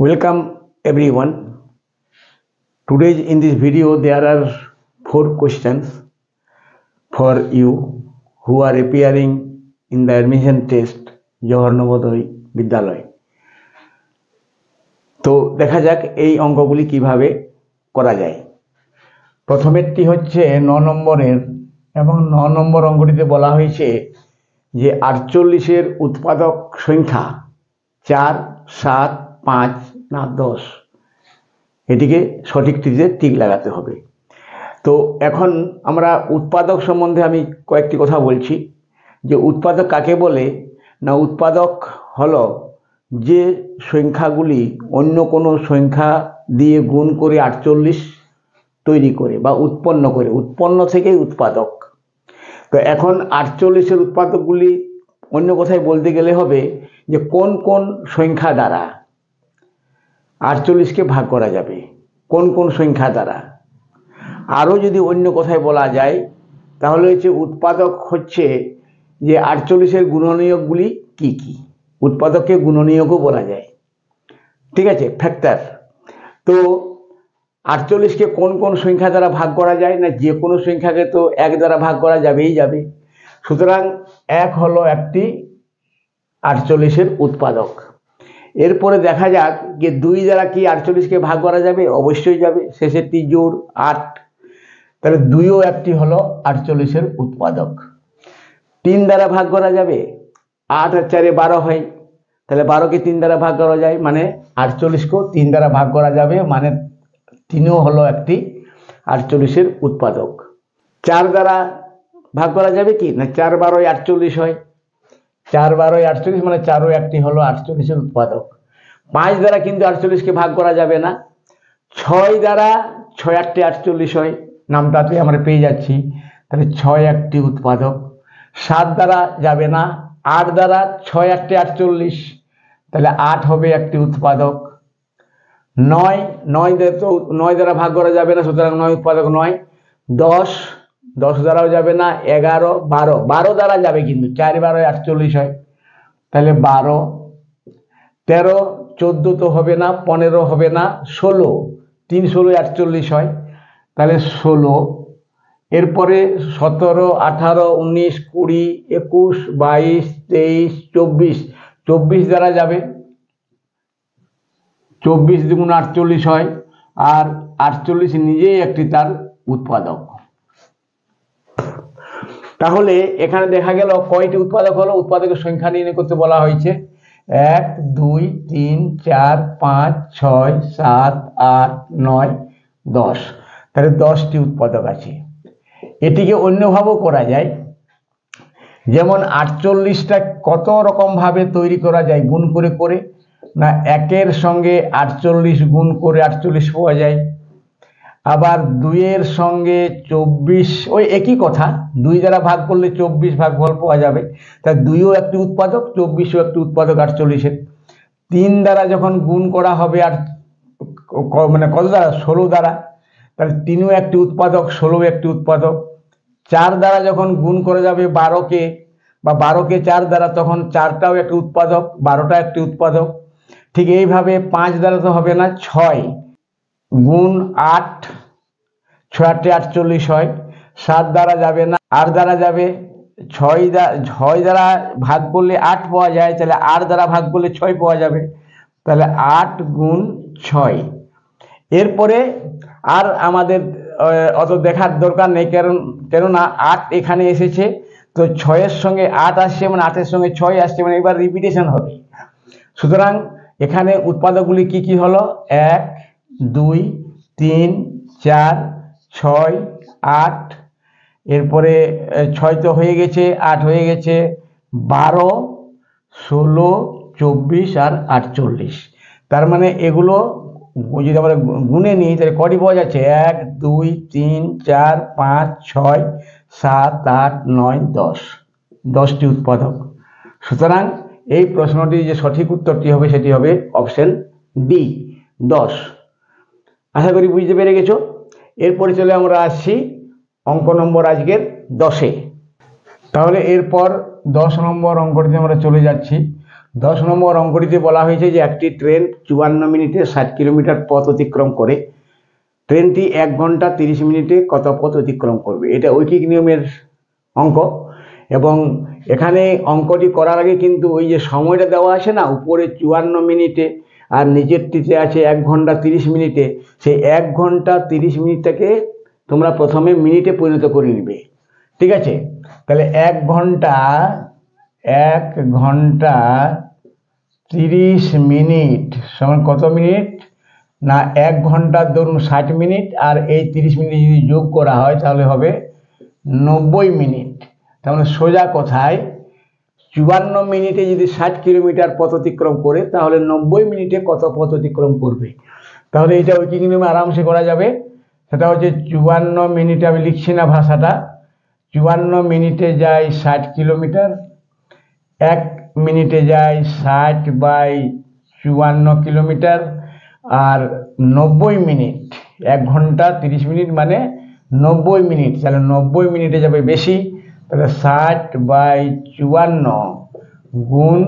Welcome everyone. Today in this video there are 4 questions for you who are appearing in the admission test Jawahar Navodaya বিদ্যালয়। তো দেখা যাক এই অঙ্কগুলি কিভাবে করা যায়। প্রথমেরটি হচ্ছে 9 নম্বরের এবং 9 নম্বর অঙ্কটিতে বলা হয়েছে যে 48 এর উৎপাদক সংখ্যা 4, 7, 5 না 10, এটিকে সঠিকটিতে টিক লাগাতে হবে। তো এখন আমরা উৎপাদক সম্বন্ধে আমি কয়েকটি কথা বলছি যে উৎপাদক কাকে বলে না, উৎপাদক হলো যে সংখ্যাগুলি অন্য কোনো সংখ্যা দিয়ে গুণ করে 48 তৈরি করে বা উৎপন্ন করে, উৎপন্ন থেকেই উৎপাদক। তো এখন 48 এর উৎপাদকগুলি অন্য কথায় বলতে গেলে হবে যে কোন কোন সংখ্যা দ্বারা 48কে ভাগ করা যাবে, কোন কোন সংখ্যা দ্বারা। আরও যদি অন্য কথায় বলা যায় তাহলে হচ্ছে উৎপাদক হচ্ছে যে 48 এর গুণনীয়কগুলি কি কি, উৎপাদককে গুণনীয়কও বলা যায়, ঠিক আছে, ফ্যাক্টর। তো 48কে কোন কোন সংখ্যা দ্বারা ভাগ করা যায় না, যে কোনো সংখ্যাকে তো 1 দ্বারা ভাগ করা যাবেই যাবে। সুতরাং 1 হলো একটি 48 এর উৎপাদক। এরপরে দেখা যাক যে 2 দ্বারা কি 48কে ভাগ করা যাবে, অবশ্যই যাবে, শেষেরটি জোড় 8, তাহলে 2ও একটি হলো 48 এর উৎপাদক। 3 দ্বারা ভাগ করা যাবে, 8 আর 4 12 হয়, তাহলে 12কে 3 দ্বারা ভাগ করা যায়, মানে 48কেও 3 দ্বারা ভাগ করা যাবে, মানে 3ও হলো একটি 48 এর উৎপাদক। 4 দ্বারা ভাগ করা যাবে কি না, 4 12 48 হয়, 4 12 48, মানে 4ও একটি হলো 48 এর উৎপাদক। 5 দ্বারা কিন্তু 48কে ভাগ করা যাবে না, 6 দ্বারা 6 একটি 48 হয়, নামটাতে আমরা পেয়ে যাচ্ছি, তাহলে 6 একটি উৎপাদক। 7 দ্বারা যাবে না, 8 দ্বারা 6 একটি 48, তাহলে 8 হবে একটি উৎপাদক। 9 দ্বারা ভাগ করা যাবে না, সুতরাং 9 উৎপাদক নয়। 10 দ্বারাও যাবে না, 11 12 দ্বারা যাবে কিন্তু 4 12 48 হয়, তাহলে 12। 13 14 তো হবে না, 15 হবে না, 16 3 16 48 হয়, তাহলে 16। এরপরে 17 18 19 20 21 22 23 24 দ্বারা যাবে, 24 দ্বিগুণ 48 হয়, আর 48 নিজেই একটি তার উৎপাদক। তাহলে এখানে দেখা গেল কয়টি উৎপাদক হলো, উৎপাদকের সংখ্যা নির্ণয় করতে বলা হয়েছে 1 2 3 4 5 6 7 8 9 10, তাহলে 10টি উৎপাদক আছে। এটিকে অন্যভাবেও করা যায়, যেমন 48টা কত রকম ভাবে তৈরি করা যায়, গুণ করে করে না, 1 সঙ্গে 48 গুণ করে 48 পাওয়া যায়, আবার 2 সঙ্গে 24, ওই একই কথা, 2 দ্বারা ভাগ করলে 24 ভাগফল পাওয়া যাবে, তাই 2ও একটি উৎপাদক, 24ও একটি উৎপাদক 48-এর। 3 দ্বারা যখন গুণ করা হবে আর মানে কত দ্বারা, 16 দ্বারা, তাহলে 3ও একটি উৎপাদক, 16ও একটি উৎপাদক। 4 দ্বারা যখন গুণ করা যাবে 12কে বা 12কে 4 দ্বারা, তখন 4টাও একটি উৎপাদক, 12টা একটি উৎপাদক। ঠিক এইভাবে 5 দ্বারা তো হবে না, 6 গুণ 8 6 48 হয়, 7 দ্বারা যাবে না, 8 দ্বারা যাবে, 6 দ্বারা ভাগ করলে 8 পাওয়া যায়, তাহলে 8 দ্বারা ভাগ করলে 6 পাওয়া যাবে, তাহলে 8 গুণ 6। এরপরে আর আমাদের অত দেখার দরকার নেই, কেননা 8 এখানে এসেছে, তো 6-এর সঙ্গে 8 আসছে, মানে 8-এর সঙ্গে 6 আসছে, মানে এবার রিপিটেশন হবে। সুতরাং এখানে উৎপাদকগুলি কি কি হলো, 1 2 3 4 6 8, এরপরে 6 তো হয়ে গেছে, 8 হয়ে গেছে, 12 16 24 আর 48। তার মানে এগুলো যদি আমরা গুণে নিই তাহলে কটি পাওয়া যাচ্ছে, 1 2 3 4 5 6 7 8 9 10, 10টি উৎপাদক। সুতরাং এই প্রশ্নটি যে সঠিক উত্তরটি হবে সেটি হবে অপশন ডি, 10। আশা করি বুঝতে পেরে গেছো। এরপরে চলে আমরা আসছি অঙ্ক নম্বর আজকের 10-এ। তাহলে এরপর 10 নম্বর অঙ্কটিতে আমরা চলে যাচ্ছি। 10 নম্বর অঙ্কটিতে বলা হয়েছে যে একটি ট্রেন 54 মিনিটে 60 কিলোমিটার পথ অতিক্রম করে। ট্রেনটি 1 ঘন্টা 30 মিনিটে কত পথ অতিক্রম করবে? এটা ঐকিক নিয়মের অঙ্ক। এবং এখানে অঙ্কটি করার আগে কিন্তু ওই যে সময়টা দেওয়া আছে না, উপরে 54 মিনিটে আর নিচেরটিতে আছে 1 ঘন্টা 30 মিনিটে, সেই 1 ঘন্টা 30 মিনিটটাকে তোমরা প্রথমে মিনিটে পরিণত করে নিবে। ঠিক আছে, তাহলে 1 ঘন্টা 30 মিনিট সমান কত মিনিট না, 1 ঘন্টার ধরুন 60 মিনিট আর এই 30 মিনিট যদি যোগ করা হয় তাহলে হবে 90 মিনিট। তাহলে সোজা কথায় 54 মিনিটে যদি 60 কিলোমিটার পথ অতিক্রম করে তাহলে 90 মিনিটে কত পথ অতিক্রম করবে? তাহলে এটা ঐকিক নিয়মে আরামসে করা যাবে। সেটা হচ্ছে 54 মিনিটে, আমি লিখছি না ভাষাটা, 54 মিনিটে যায় 60 কিলোমিটার, 1 মিনিটে যায় 60/54 কিলোমিটার, আর 90 মিনিট 1 ঘন্টা 30 মিনিট মানে 90 মিনিট, তাহলে 90 মিনিটে যাবে বেশি, তাহলে 60/54 গুণ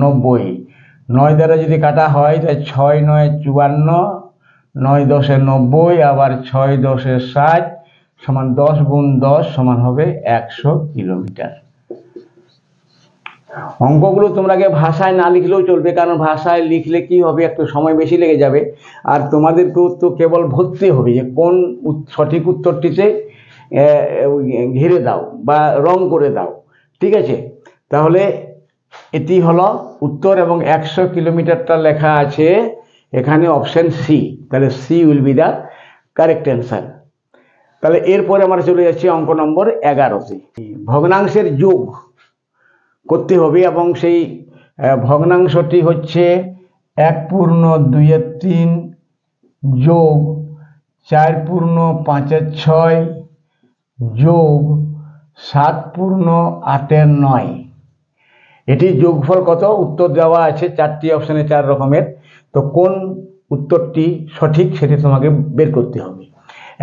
90, 9 দ্বারা যদি কাটা হয় তাহলে 6 9 54, 9 10 90, আবার 6 10 60 সমান 10 গুণ 10 সমান হবে 100 কিলোমিটার। অঙ্কগুলো তোমরা ভাষায় না লিখলেও চলবে, কারণ ভাষায় লিখলে কি হবে, একটু সময় বেশি লেগে যাবে, আর তোমাদেরকেও তো কেবল ধরতে হবে যে কোন সঠিক উত্তরটিতে ঘিরে দাও বা রং করে দাও। ঠিক আছে, তাহলে এটি হলো উত্তর এবং 100 কিলোমিটারটা লেখা আছে এখানে অপশন সি, তাহলে C will be the correct answer. তাহলে এরপরে আমরা চলে যাচ্ছি অঙ্ক নম্বর 11তে। ভগ্নাংশের যোগ করতে হবে এবং সেই ভগ্নাংশটি হচ্ছে 1/2/3 যোগ 4/5/6 যোগ 7/8/9। এটি যোগফল কত? উত্তর দেওয়া আছে 4টি অপশানে 4 রকমের, তো কোন উত্তরটি সঠিক সেটি তোমাকে বের করতে হবে।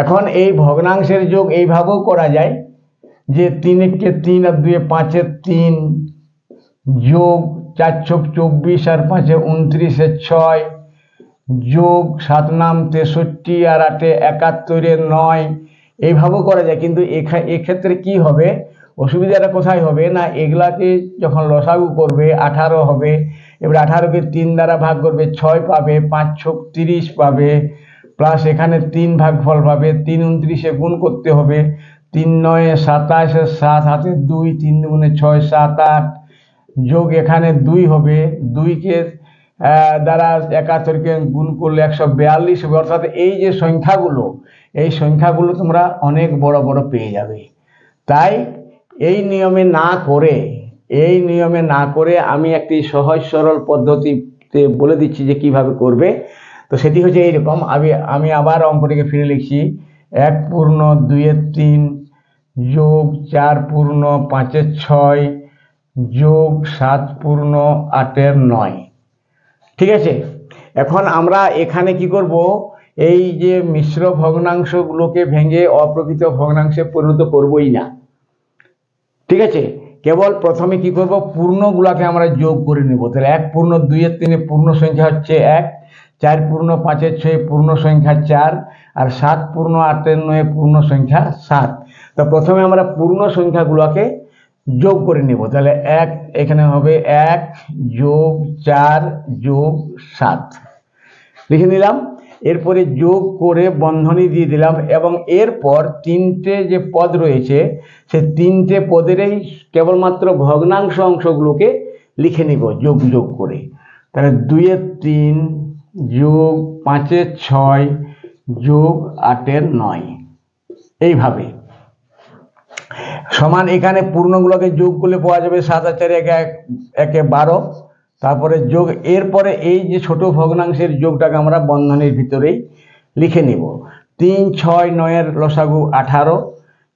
এখন এই ভগ্নাংশের যোগ এইভাবেও করা যায় যে 3 × 3 আর 2 × 5 3 যোগ 4 × 24 আর 5 29 6 যোগ 7 নাম 63 আর 8 71 9, এইভাবেও করা যায়। কিন্তু এক্ষেত্রে কি হবে, অসুবিধাটা কোথায় হবে না, এগুলাকে যখন লসাগু করবে 18 হবে, এবার 18কে 3 দ্বারা ভাগ করবে 6 পাবে, 5 × 30 পাবে, প্লাস এখানে 3 ভাগফল পাবে, 3 29 গুণ করতে হবে, 3 9 27, 7 হাতে 2, 3 2 6 7 8 যোগ এখানে 2 হবে, 2কে দ্বারা 71কে গুণ করলে 142 হবে। অর্থাৎ এই যে সংখ্যাগুলো, এই সংখ্যাগুলো তোমরা অনেক বড় বড় পেয়ে যাবে। তাই এই নিয়মে না করে আমি একটি সহজ সরল পদ্ধতিতে বলে দিচ্ছি যে কিভাবে করবে। তো সেটি হচ্ছে এইরকম, আমি আবার অঙ্কটিকে ফিরে লিখছি, 1/2/3 যোগ 4/5/6 যোগ 7/8/9। ঠিক আছে, এখন আমরা এখানে কি করব, এই যে মিশ্র ভগ্নাংশগুলোকে ভেঙে অপ্রকৃত ভগ্নাংশে পরিণত করবই না। ঠিক আছে, কেবল প্রথমে কি করব, পূর্ণগুলাকে আমরা যোগ করে নেব। তাহলে 1/2/3 পূর্ণ সংখ্যা হচ্ছে 1, 4/5/6 পূর্ণ সংখ্যা 4, আর 7/8/9 পূর্ণ সংখ্যা 7। তো প্রথমে আমরা পূর্ণ সংখ্যাগুলোকে যোগ করে নেব। তাহলে 1 এখানে হবে 1 যোগ 4 যোগ 7 লিখে নিলাম। এরপরে যোগ করে বন্ধনী দিয়ে দিলাম এবং এরপর 3টে যে পদ রয়েছে সেই 3টে পদেরই কেবলমাত্র ভগ্নাংশ অংশগুলোকে লিখে নিব যোগ করে। তাহলে 2/3 যোগ 5/6 যোগ 8/9, এইভাবে সমান। এখানে পূর্ণগুলোকে যোগ করলে পাওয়া যাবে 7 আর 4 একে 12, তারপরে যোগ, এরপরে এই যে ছোট ভগ্নাংশের যোগটাকে আমরা বন্ধনীর ভিতরেই লিখে নিব। 3 6 9 লসাগু 18,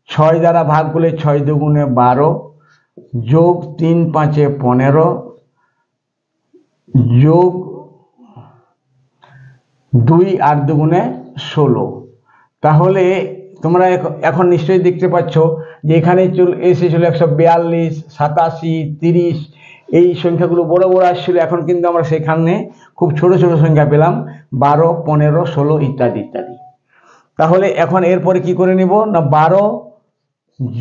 6 দ্বারা ভাগ করলে 6 2 12 যোগ 3 5 15 যোগ 2 8 2 16। তাহলে তোমরা এখন নিশ্চয়ই দেখতে পাচ্ছ যে এখানে চলে এসেছিল 142, 87, 30, এই সংখ্যাগুলো বড় বড় আসছিল, এখন কিন্তু আমরা সেখানে খুব ছোট ছোট সংখ্যা পেলাম, 12, 15, 16 ইত্যাদি ইত্যাদি। তাহলে এখন এরপরে কি করে নিব না, 12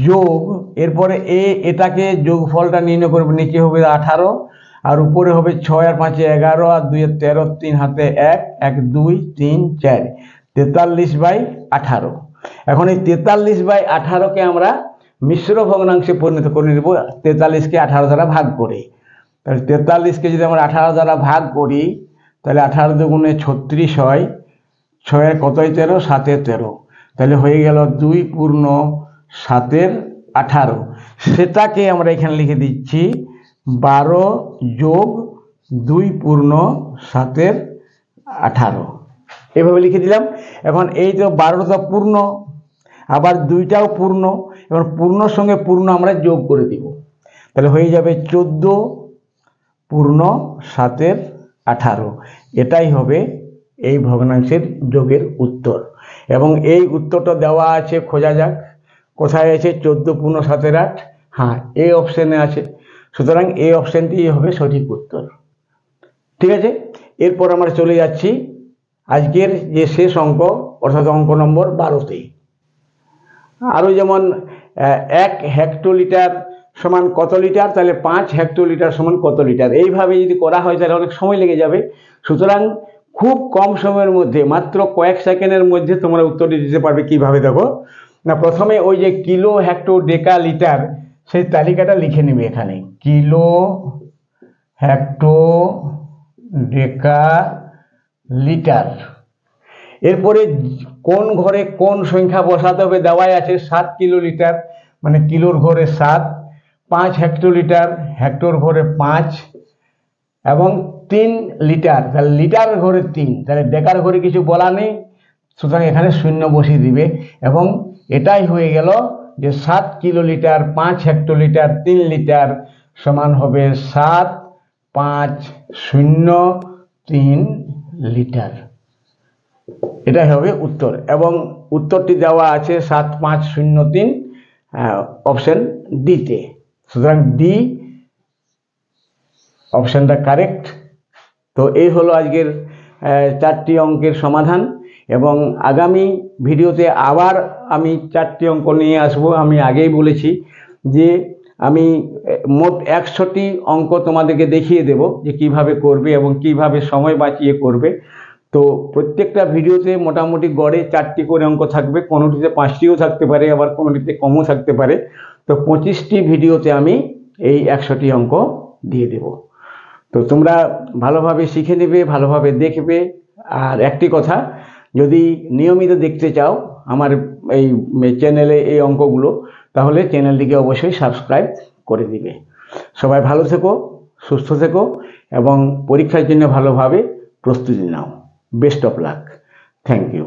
যোগ এরপরে এটাকে যোগফলটা নির্ণয় করবো। নিচে হবে 18 আর উপরে হবে 6 আর 5 11 আর 2 13, 3 হাতে 1, 1 2 3 4, 43/18। এখন এই 43/18কে আমরা মিশ্র ভগ্নাংশে পরিণত করে নেব 43কে 18 দ্বারা ভাগ করে। তাহলে 43কে যদি আমরা 18 দ্বারা ভাগ করি তাহলে 18 দুগুণে 36 হয়, 6 এর কতই 13, 7 এর 13, তাহলে হয়ে গেল 2 পূর্ণ 7 এর 18। সেটাকে আমরা এখানে লিখে দিচ্ছি 12 যোগ 2 পূর্ণ 7 এর 18, এভাবে লিখে দিলাম। এখন এই তো 12টা পূর্ণ, আবার 2টাও পূর্ণ, এবার পূর্ণর সঙ্গে পূর্ণ আমরা যোগ করে দিব, তাহলে হয়ে যাবে 14 পূর্ণ 7 এর 18। এটাই হবে এই ভগ্নাংশের যোগের উত্তর। এবং এই উত্তরটা দেওয়া আছে, খোঁজা যাক কোথায় আছে, 14 পূর্ণ 7 এর 8, হ্যাঁ এই অপশানে আছে। সুতরাং এই অপশানটি হবে সঠিক উত্তর। ঠিক আছে, এরপর আমরা চলে যাচ্ছি আজকের যে শেষ অঙ্ক, অর্থাৎ অঙ্ক নম্বর 12তে। আরও যেমন 1 হেক্টোলিটার সমান কত লিটার, তাহলে 5 হেক্টোলিটার সমান কত লিটার, এইভাবে যদি করা হয় তাহলে অনেক সময় লেগে যাবে। সুতরাং খুব কম সময়ের মধ্যে, মাত্র কয়েক সেকেন্ডের মধ্যে তোমরা উত্তরটি দিতে পারবে। কিভাবে দেখো না, প্রথমে ওই যে কিলো, হেক্টো, ডেকা, লিটার সেই তালিকাটা লিখে নেবে এখানে, কিলো, হেক্টো, ডেকা, লিটার। এরপরে কোন ঘরে কোন সংখ্যা বসাতে হবে দেওয়াই আছে, 7 কিলোলিটার মানে কিলোর ঘরে 7, 5 হেক্টোলিটার হেক্টোর ঘরে 5, এবং 3 লিটার তাহলে লিটার ঘরে 3, তাহলে ডেকার ঘরে কিছু বলা নেই, সুতরাং এখানে শূন্য বসিয়ে দিবে। এবং এটাই হয়ে গেল যে 7 কিলোলিটার, 5 হেক্টোলিটার, 3 লিটার সমান হবে 7, 5, 0, 3 লিটার। এটাই হবে উত্তর, এবং উত্তরটি দেওয়া আছে 7503 অপশন ডিতে। সুতরাং ডি অপশনটা কারেক্ট। তো এই হলো আজকের 4টি অঙ্কের সমাধান, এবং আগামী ভিডিওতে আবার আমি 4টি অঙ্ক নিয়ে আসব। আমি আগেই বলেছি যে আমি মোট 100টি অঙ্ক তোমাদেরকে দেখিয়ে দেব যে কিভাবে করবে এবং কিভাবে সময় বাঁচিয়ে করবে। তো প্রত্যেকটা ভিডিওতে মোটামুটি গড়ে 4টি করে অঙ্ক থাকবে, কোনোটিতে 5টিও থাকতে পারে, আবার কোনোটিতে কমও থাকতে পারে। তো 25টি ভিডিওতে আমি এই 100টি অঙ্ক দিয়ে দেব। তো তোমরা ভালোভাবে শিখে নেবে, ভালোভাবে দেখবে। আর একটি কথা, যদি নিয়মিত দেখতে চাও আমার এই চ্যানেলে এই অঙ্কগুলো, তাহলে চ্যানেলটিকে অবশ্যই সাবস্ক্রাইব করে দিবে। সবাই ভালো থেকো, সুস্থ থেকো, এবং পরীক্ষার জন্য ভালোভাবে প্রস্তুতি নাও। Best of luck. Thank you.